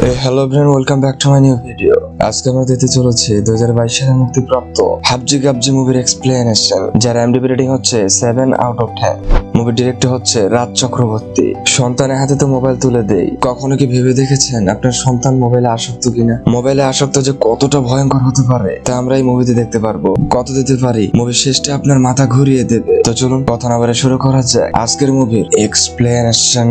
Hello everyone, welcome back to my new video. আজকে আমরা দেখতে চলেছি 2022 সালে মুক্তিপ্রাপ্ত হাবজি গাবজি মুভির এক্সপ্লেনেশন, যার এমডিবি রেটিং হচ্ছে 7/10। মুভির ডিরেক্টর হচ্ছে রাজ চক্রবর্তী। সন্তানের হাতে তো মোবাইল তুলে দেই, কখনো কি ভেবে দেখেছেন আপনার সন্তান মোবাইলে আসক্ত কিনা? মোবাইলে আসক্ত যে কতটা ভয়ঙ্কর হতে পারে তা আমরা এই মুভিতে দেখতে পারবো। কত দিতে পারি, মুভির শেষটা আপনার মাথা ঘুরিয়ে দেবে। তো চলুন কথা না বলে শুরু করা যাক আজকের মুভির এক্সপ্লেনেশন।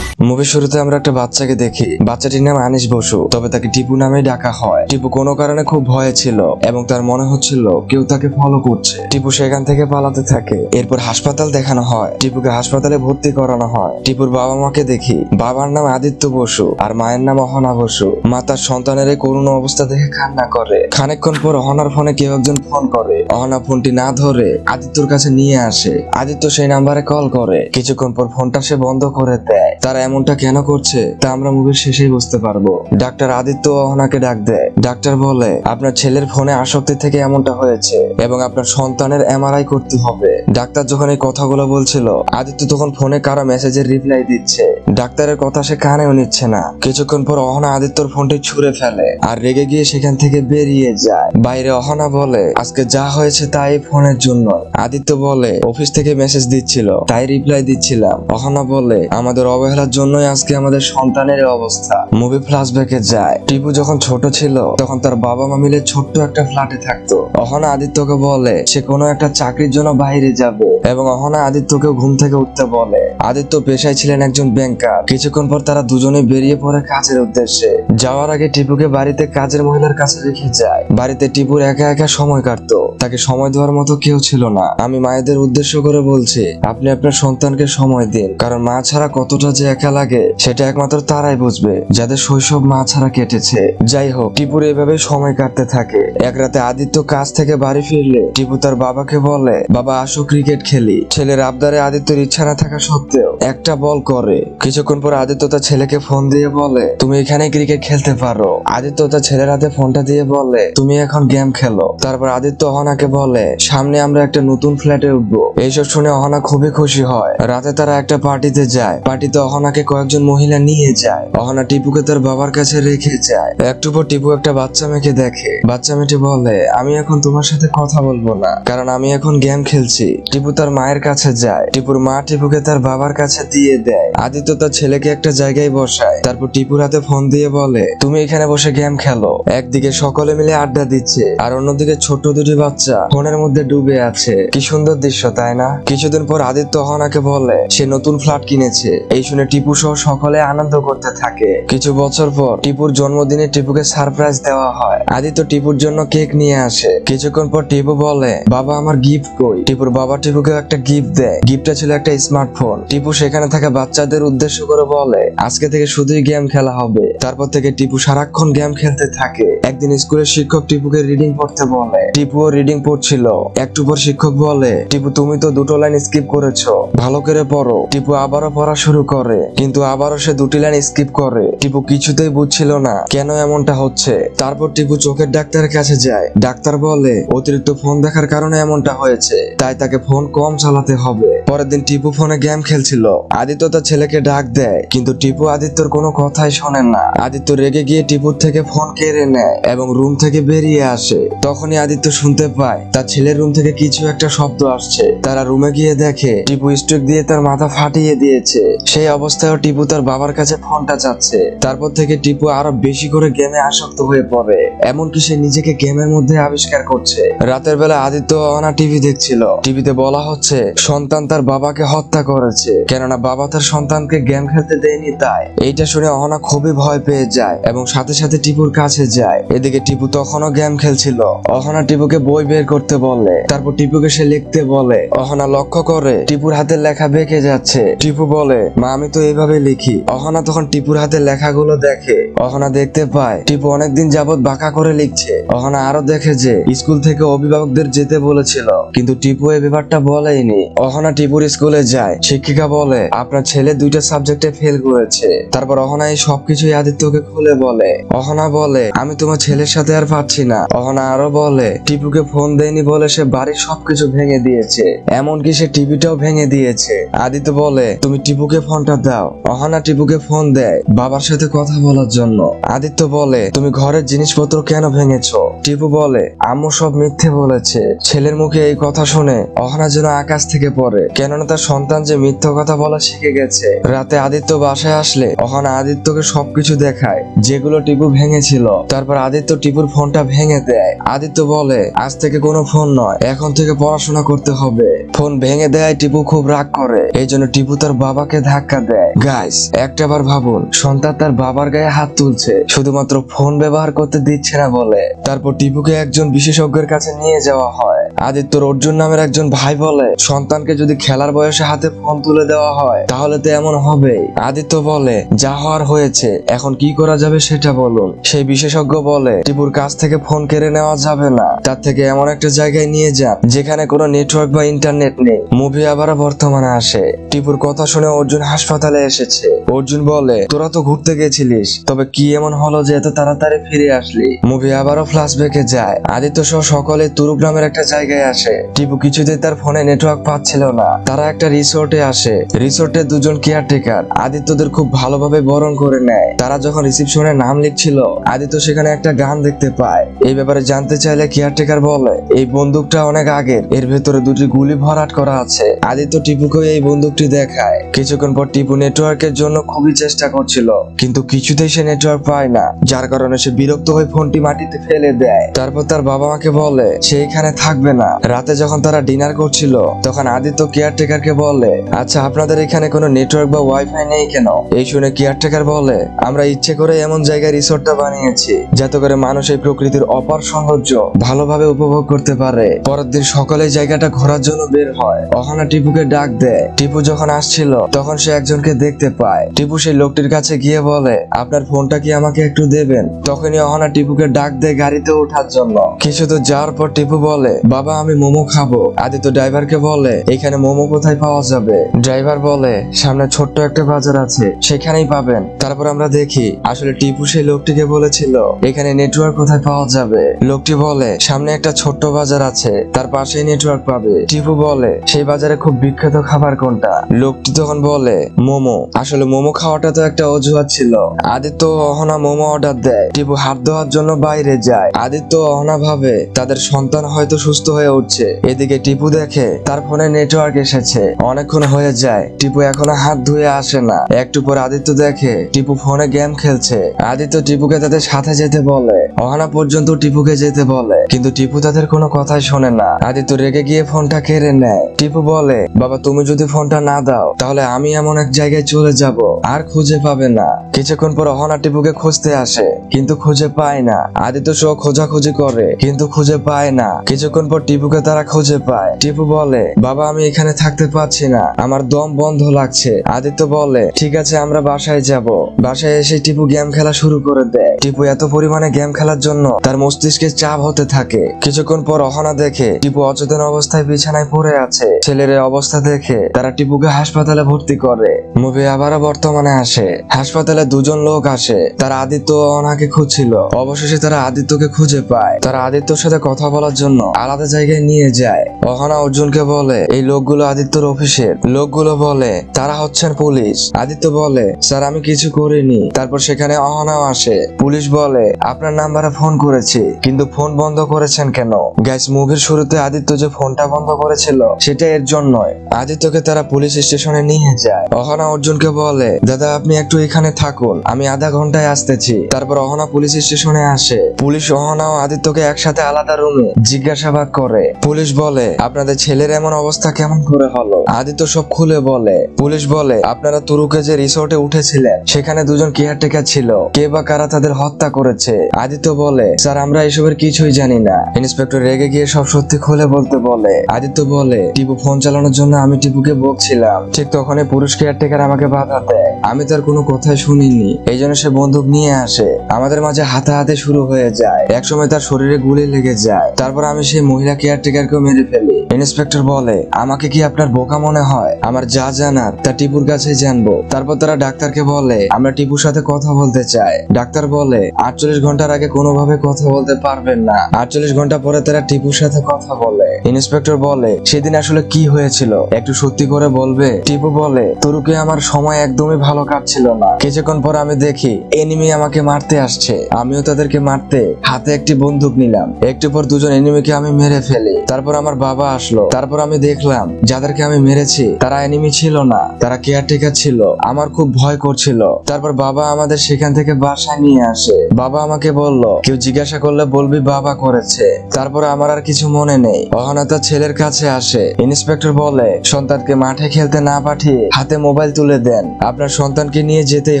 মুভির শুরুতে আমরা একটা বাচ্চাকে দেখি। বাচ্চাটির নাম আনিস বসু, তবে তাকে টিপু নামে ডাকা হয়। টিপু কোনো কারণে খুব ভয়ে ছিল এবং তার মনে হচ্ছিল কেউ তাকে ফলো করছে। টিপু সেখান থেকে পালাতে থাকে। এরপর হাসপাতাল দেখানো হয়, টিপুকে হাসপাতালে ভর্তি করানো হয়। টিপুর বাবা মাকে দেখি, বাবার নাম আদিত্য বসু আর মায়ের নাম অহনা বসু। মা তার সন্তানের এই করুণ অবস্থা দেখে কান্না করে। খানিকক্ষণ পর অহনার ফোনে কেউ একজন ফোন করে। অহনা ফোনটি না ধরে আদিত্যর কাছে নিয়ে আসে। আদিত্য সেই নাম্বারে কল করে। কিছুক্ষণ পর ফোনটা সে বন্ধ করে দেয়। তারা এমনটা কেন করছে তা আমরা মুভির শেষেই বুঝতে পারবো। ডাক্তার আদিত্য অহনাকে ডাক দেয়। ডাক্তার বলে, আপনার ছেলের ফোনে আসক্তি থেকে এমনটা হয়েছে এবং আপনার সন্তানের এমআরআই করতে হবে। ডাক্তার যখন এই কথাগুলো বলছিল, আদিত্য তখন ফোনে কারো মেসেজের রিপ্লাই দিচ্ছে। ডাক্তারের কথা সে কানেও নিচ্ছে না। কিছুক্ষণ পর অহনা আদিত্যর ফোনটি ছুঁড়ে ফেলে আর রেগে গিয়ে সেখান থেকে বেরিয়ে যায়। বাইরে অহনা বলে, আজকে যা হয়েছে তা এই ফোনের জন্য। আদিত্য বলে, অফিস থেকে মেসেজ দিচ্ছিল তাই রিপ্লাই দিচ্ছিলাম। অহনা বলে, আমাদের অবহেলার জন্যই আজকে আমাদের সন্তানের অবস্থা। মুভি ফ্ল্যাশব্যাকে যায়। টিপু যখন ছোট ছিল তখন তার বাবা মা মিলে ছোট্ট একটা ফ্ল্যাটে থাকতো। অহনা আদিত্যকে বলে সে কোনো একটা চাকরির জন্য বাইরে যাবে এবং অহনা আদিত্যকে ঘুম থেকে উঠতে বলে। আদিত্য পেশায় ছিলেন একজন ব্যাংকার। কিছুক্ষণ পর তারা দুজনে বেরিয়ে পড়ে কাজের উদ্দেশ্যে। যাওয়ার আগে টিপুকে বাড়িতে কাজের মহিলার কাছে রেখে যায়। বাড়িতে টিপুর একা একা সময় কাটতো। তাকে সময় দেওয়ার মতো কেউ ছিল না। আমি মায়েদের উদ্দেশ্য করে বলছি, আপনি আপনার সন্তানকে সময় দিন, কারণ মা ছাড়া কতটা যে একা লাগে সেটা একমাত্র তারাই বুঝবে যাদের শৈশব মা ছাড়া কেটেছে। যাই হোক, টিপুর এভাবে সময় কাটতে থাকে। এক রাতে আদিত্য কাজ থেকে বাড়ি ফিরলে টিপু তার বাবাকে বলে, বাবা আসো ক্রিকেট খেলি। ছেলের আবদারে আদিত্যর ইচ্ছা না থাকা সত্ত্বেও একটা বল করে। কিছুক্ষণ পর আদিত্য তার ছেলেকে ফোন দিয়ে বলে, তুমি এখানে ক্রিকেট খেলতে পারো। আদিত্য তার ছেলের হাতে ফোনটা দিয়ে বলে, তুমি এখন গেম খেলো। তারপর আদিত্য অহনাকে বলে, সামনে আমরা একটা নতুন ফ্ল্যাটে উঠবো। এইসব শুনে অহনা খুবই খুশি হয়। রাতে তারা একটা পার্টিতে যায়। পার্টিতে অহনাকে কয়েকজন মহিলা নিয়ে যায়। অহনা টিপুকে তার বাবার কাছে রেখে যায়। একটু পর টিপু একটা বাচ্চা মেয়েকে দেখে। বাচ্চা মেয়েটি বলে, আমি এখন তোমার সাথে কথা বলবো না, কারণ আমি এখন গেম খেলছি। টিপু তার মায়ের কাছে যায়। টিপুর মা টিপুকে তার বাবার কাছে দিয়ে দেয়। আদিত্য তার ছেলেকে একটা জায়গায় বসায়। তারপর টিপুর হাতে ফোন দিয়ে বলে, তুমি এখানে বসে গেম খেলো। একদিকে সকলে মিলে আড্ডা দিচ্ছে আর অন্যদিকে ছোট্ট দুটি বাচ্চা ফোনের মধ্যে ডুবে আছে। কি সুন্দর দৃশ্য, তাই না? কিছুদিন পর আদিত্য অহনাকে বলে সে নতুন ফ্ল্যাট কিনেছে। এই শুনে টিপু সহ সকলে আনন্দ করতে থাকে। কিছু বছর পর টিপুর জন্মদিনে টিপুকে সারপ্রাইজ দেওয়া হয়। আদিত্য টিপুর জন্য কেক নিয়ে আসে। কিছুক্ষণ পর টিপু বলে, বাবা আমার গিফট কই? টিপুর বাবা টিপুকে একটা গিফট দেয়। গিফটটা ছিল একটা স্মার্টফোন। টিপু সেখানে থাকা বাচ্চাদের উদ্দেশ্য করে বলে, আজকে থেকে শুধুই গেম খেলা হবে। তারপর থেকে টিপু সারাক্ষণ গেম খেলতে থাকে। একদিন স্কুলের শিক্ষক টিপুকে রিডিং পড়তে বলে। টিপুও রিডিং পড়ছিল। একটু পর শিক্ষক বলে, টিপু তুমি তো দুটো লাইন স্কিপ করেছো, ভালো করে পড়ো। টিপু আবারও পড়া শুরু করে, কিন্তু আবারও সে দুটি লাইন স্কিপ করে। টিপু কিছুতেই বুঝছিল না কেন এমনটা হচ্ছে। তারপর টিপু চোখের ডাক্তারের কাছে যায়। ডাক্তার বলে, অতিরিক্ত ফোন দেখার কারণে এমনটা হয়েছে, তাই তাকে ফোন কম চালাতে হবে। পরের দিন টিপু ফোনে গেম খেলছিল। আদিত্য তার ছেলেকে ডাক দেয়, কিন্তু টিপু আদিত্যর কোনো কথাই শোনেন না। আদিত্য রেগে গিয়ে টিপুর থেকে ফোন কেড়ে নেয় এবং রুম থেকে বেরিয়ে আসে। তখনই আদিত্য শুনতে পায় তার ছেলের রুম থেকে কিছু একটা শব্দ আসছে। তারা রুমে গিয়ে দেখে টিপু স্ট্রিক দিয়ে তার মাথা ফাটিয়ে দিয়েছে। সেই অবস্থায় টিপু তার বাবার কাছে ফোনটা চাচ্ছে। তারপর থেকে টিপু আরো বেশি করে গেমে আসক্ত হয়ে পড়ে, এমনকি সে নিজেকে গেমের মধ্যে আবিষ্কার করছে। রাতের বেলা আদিত্য অহনা টিভি দেখছিল। টিভিতে বলা হচ্ছে সন্তান তার বাবাকে হত্যা করেছে, কেননা বাবা তার সন্তানকে গেম খেলতে দেয়নি তাই। এইটা শুনে অহনা খুবই ভয় পেয়ে যায় এবং সাথে সাথে টিপুর কাছে যায়। এদিকে টিপু তখনও গেম খেলছিল। অহনা টিপুকে বই বের করতে বলে। তারপর টিপুকে সে লিখতে বলে। অহনা লক্ষ্য করে টিপুর হাতের লেখা বেঁকে যাচ্ছে। টিপু বলে, মা আমি তো এইভাবে ওইভাবে লিখি। অহনা তখন টিপুর হাতে লেখাগুলো দেখে। অহনা দেখতে পায় টিপু অনেকদিন যাবত বাঁকা করে লিখছে। অহনা আরো দেখে যে স্কুল থেকে অভিভাবকদের যেতে বলেছিল, কিন্তু টিপু এই ব্যাপারটা বলেইনি। অহনা টিপুর স্কুলে যায়। শিক্ষিকা বলে আপনার ছেলে 2টা সাবজেক্টে ফেল করেছে। তারপর অহনা এই সবকিছুই আদিত্যকে খুলে বলে। অহনা বলে আমি তোমার ছেলের সাথে আর পারছি না। অহনা আরো বলে টিপুকে ফোন দেয়নি বলে সে বাড়ির সবকিছু ভেঙে দিয়েছে, এমনকি সে টিভিটাও ভেঙে দিয়েছে। আদিত্য বলে তুমি টিপুকে ফোনটা দাও। অহনা টিপুকে ফোন দেয় বাবার সাথে কথা বলার জন্য। আদিত্য বলে তুমি ঘরের জিনিসপত্র কেন ভেঙেছো? টিপু বলে আম্মু সব মিথ্যে বলেছে। ছেলের মুখে এই কথা শুনে অহনা যেন আকাশ থেকে পড়ে, কেননা তার সন্তান যে মিথ্যা কথা বলা শিখে গেছে। রাতে আদিত্য বাসায় আসলে অহনা আদিত্যকে সবকিছু দেখায় যেগুলো টিপু ভেঙেছিল। তারপর আদিত্য টিপুর ফোনটা ভেঙে দেয়। আদিত্য বলে আজ থেকে কোনো ফোন নয়, এখন থেকে পড়াশোনা করতে হবে। ফোন ভেঙে দেয় টিপু খুব রাগ করে, এই জন্য টিপু তার বাবাকে ধাক্কা দেয়। গাইস একটাবার ভাবুন, সন্তান তার বাবার গায়ে হাত তুলছে শুধুমাত্র ফোন ব্যবহার করতে দিচ্ছে না বলে। তারপর টিপুকে একজন বিশেষজ্ঞের কাছে নিয়ে যাওয়া হয়। আদিত্যর অর্জুন নামের একজন ভাই বলে সন্তানকে যদি খেলার বয়সে হাতে ফোন তুলে দেওয়া হয় তাহলে তো এমন হবেই। আদিত্য বলে যা হওয়ার হয়েছে, এখন কি করা যাবে সেটা বলুন। সেই বিশেষজ্ঞ বলে টিপুর কাছ থেকে ফোন কেড়ে নেওয়া যাবে না, তার থেকে এমন একটা জায়গায় নিয়ে যান যেখানে কোনো নেটওয়ার্ক বা ইন্টারনেট নেই। মুভি আবার বর্তমানে আসে। টিপুর কথা শুনে অর্জুন হাসপাতালে এসেছে। অর্জুন বলে তোরা তো ঘুরতে গেছিলিস, তবে কি এমন হলো যে এত তাড়াতাড়ি ফিরে আসলি? মুভি আবারও ফ্ল্যাশব্যাকে যায়। আদিত্য সহ সকলে তুরুপ নামের একটা জায়গায় আসে। টিপু কিছুতেই তার ফোনে নেটওয়ার্ক পাচ্ছিল না। তারা একটা রিসোর্টে আসে। রিসোর্টে দুজন কেয়ারটেকার আদিত্যদের খুব ভালোভাবে বরণ করে নেয়। তারা যখন রিসিপশনে নাম লিখছিল আদিত্য সেখানে একটা গান দেখতে পায়। এই ব্যাপারে জানতে চাইলে কেয়ারটেকার বলে এই বন্দুকটা অনেক আগের, এর ভেতরে 2টি গুলি ভরাট করা আছে। আদিত্য টিপুকে এই বন্দুকটি দেখায়। কিছুক্ষণ পর টিপু নেটওয়ার্কের জন্য খুবই চেষ্টা করছিল, কিন্তু কিছুতেই সে নেটওয়ার্ক পায় না, যার কারণে সে বিরক্ত হয়ে ফোনটি মাটিতে ফেলে দেয়। তারপর তার বাবা মাকে বলে সে এখানে থাকবে না। রাতে যখন তারা ডিনার করছিল তখন আদিত্য কেয়ারটেকারকে বলে আচ্ছা আপনাদের এখানে কোনো নেটওয়ার্ক বা ওয়াইফাই নেই কেন? এই শুনে কেয়ারটেকার বলে আমরা ইচ্ছে করে এমন জায়গায় রিসোর্টটা বানিয়েছি যাতে করে মানুষ এই প্রকৃতির অপার সৌন্দর্য ভালোভাবে উপভোগ করতে পারে। পরের দিন সকালে জায়গাটা ঘোরার জন্য বের হয়। অহনা টিপুকে ডাক দেয়। টিপু যখন আসছিল তখন সে একজনকে দেখতে পায়। টিপু সেই লোকটির কাছে গিয়ে বলে আপনার ফোনটা কি আমাকে একটু দেবেন? তখনই অহনা টিপুকে ডাক দেয় গাড়িতে ওঠার জন্য। কিছু তো যাওয়ার পর টিপু বলে বাবা আমি মোমো খাবো। আদিত্য ড্রাইভারকে বলে এখানে মোমো কোথায় পাওয়া যাবে? ড্রাইভার বলে সামনে ছোট্ট একটা বাজার আছে, সেখানেই পাবেন। তারপর আমরা দেখি আসলে টিপু সেই লোকটিকে বলেছিল এখানে নেটওয়ার্ক কোথায় পাওয়া যাবে। লোকটি বলে সামনে একটা ছোট্ট বাজার আছে, তার পাশেই নেটওয়ার্ক পাবে। টিপু বলে সেই বাজারে খুব বিখ্যাত খাবার কোনটা? লোকটি তখন বলে মোমো। আসলে মোমো খাওয়াটা তো একটা অজুহাত ছিল। আদিত্য অহনা মোমো অর্ডার দেয়। টিপু হাত ধোয়ার জন্য বাইরে যায়। আদিত্য অহনা ভাবে তাদের সন্তান হয়তো সুস্থ হয়ে উঠছে। এদিকে টিপু দেখে তার ফোনে নেটওয়ার্ক এসেছে। অনেকক্ষণ হয়ে যায়, টিপু এখনো হাত ধুয়ে আসে না। একটু পর আদিত্য দেখে টিপু ফোনে গেম খেলছে। আদিত্য টিপুকে তাদের সাথে যেতে বলে। অহনা পর্যন্ত টিপুকে যেতে বলে, কিন্তু টিপু তাদের কোনো কথাই শোনে না। আদিত্য রেগে গিয়ে ফোনটা কেড়ে নেয়। টিপু বলে বাবা তুমি যদি ফোনটা না দাও তাহলে আমি এমন এক জায়গায় চলে যাব, আর খুঁজে পাবে না। কিছুক্ষণ পর অহনা টিপুকে খুঁজতে আসে, কিন্তু খুঁজে পায় না। আদিত্য সহ খোঁজাখুঁজি করে, কিন্তু খুঁজে পায় না। কিছুক্ষণ পর টিপুকে তারা খুঁজে পায়। টিপু বলে বাবা আমি এখানে থাকতে পারছি না, আমার দম বন্ধ লাগছে। আদিত্য বলে ঠিক আছে আমরা বাসায় যাব। বাসায় এসে টিপু গেম খেলা শুরু করে দেয়। টিপু এত পরিমাণে গেম খেলার জন্য তার মস্তিষ্কে চাপ হতে থাকে। কিছুক্ষণ পর অহনা দেখে টিপু অচেতন অবস্থায় বিছানায় পড়ে আছে। ছেলের এই অবস্থা দেখে তারা টিপুকে হাসপাতালে ভর্তি করে। মুভি আবারও বর্তমানে আসে। হাসপাতালে দুজন লোক আসে, তারা আদিত্য ও অহনাকে খুঁজছিল। অবশেষে তারা আদিত্যকে খুঁজে পায়। তারা আদিত্যর সাথে কথা বলার জন্য আলাদা জায়গায় নিয়ে যায়। অহনা অর্জুনকে বলে এই লোকগুলো আদিত্যর অফিসের। লোকগুলো বলে তারা হচ্ছেন পুলিশ। আদিত্য বলে স্যার আমি কিছু করিনি। তারপর সেখানে অহনাও আসে। পুলিশ বলে আপনার নাম্বারে ফোন করেছি, কিন্তু ফোন বন্ধ করেছেন কেন? গাইস মুভির শুরুতে আদিত্য যে ফোনটা বন্ধ করেছিল সেটা এর জন্যই। আদিত্যকে তারা পুলিশ স্টেশনে নিয়ে যায়। অহনা অর্জুনকে বলে দাদা আপনি একটু এখানে থাকুন, আমি আধা ঘন্টায় আসতেছি। তারপর অহনা পুলিশ স্টেশনে আসে। পুলিশ অহনা ও আদিত্যকে একসাথে আলাদা রুমে জিজ্ঞাসাবাদ করে। পুলিশ বলে আপনাদের ছেলের এমন অবস্থা কেমন করে হলো? আদিত্য সব খুলে বলে। পুলিশ বলে আপনারা তুরুকে যে রিসোর্টে উঠেছিলেন সেখানে দুজন কেয়ারটেকার ছিল, কে বা কারা তাদের হত্যা করেছে। আদিত্য বলে স্যার আমরা এসবের কিছুই জানি না। ইন্সপেক্টর রেগে গিয়ে সব সত্যি খুলে বলতে বলে। আদিত্য বলে টিপু ফোন চালানোর জন্য আমি টিপুকে বকছিলাম, ঠিক তখনই পুরুষ কেয়ারটেকার আমাকে বাধা দেয়। আমি তার কোনো কথাই শুনিনি, এই জন্য সে বন্দুক নিয়ে আসে। আমাদের মাঝে হাতাহাতি শুরু হয়ে যায়। একসময় তার শরীরে গুলি লেগে যায়। তারপর আমি সেই মহিলা কেয়ারটেকারকেও মেরে ফেলি। ইন্সপেক্টর বলে, আমাকে কি আপনার বোকা মনে হয়? আমার যা জানার তা টিপুর কাছে জানবো। তারপর তারা ডাক্তারকে বলে, আমরা টিপুর সাথে কথা বলতে চাই। ডাক্তার বলে, 48 ঘন্টার আগে কোনোভাবে কথা বলতে পারবেন না। 48 ঘন্টা পরে তারা টিপুর সাথে কথা বলে। ইন্সপেক্টর বলে, সেদিন আসলে কি হয়েছিল একটু সত্যি করে বলবে? টিপু বলে, তরুকে আমার সময় একদমই ভালো কাটছিল না। কিছুক্ষণ পর আমি দেখি এনিমি আমাকে মারতে আসছে। আমিও তাদেরকে মারতে হাতে একটি বন্দুক নিলাম। একটু পর দুজন এনিমিকে আমি মেরে ফেলি। তারপর আমার বাবা আসলো। তারপর আমি দেখলাম যাদেরকে আমি মেরেছি তারা এনিমি ছিল না, তারা কেয়ারটেকার ছিল। আমার খুব ভয় করছিল। তারপর বাবা আমাদের সেখান থেকে বাসায় নিয়ে আসে। বাবা আমাকে বলল, কেউ জিজ্ঞাসা করলে বলবি বাবা করেছে। তারপর আমার আর কিছু মনে নেই। অহনা তার ছেলের কাছে আসে। ইন্সপেক্টর বলে, সন্তানকে মাঠে খেলতে না পাঠিয়ে হাতে মোবাইল তুলে দেন, আপনার সন্তানকে নিয়ে যেতেই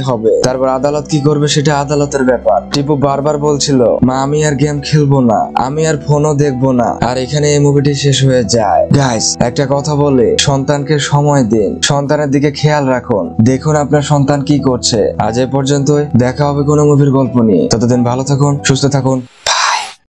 হবে। তারপর আদালত কি করবে সেটা আদালতের ব্যাপার। টিপু বারবার বলছিল, মা আমি আর গেম খেলবো না, আমি আর ফোনও দেখবো না। আর এখানে এই মুভিটি শেষ হয়ে যায়। গাইস, একটা কথা বলে, সন্তানকে সময় দিন, সন্তানের দিকে খেয়াল রাখুন, দেখুন আপনার সন্তান কি করছে। আজ এ পর্যন্তই, দেখা হবে কোনো মুভির গল্প নিয়ে। ততদিন ভালো থাকুন, সুস্থ থাকুন।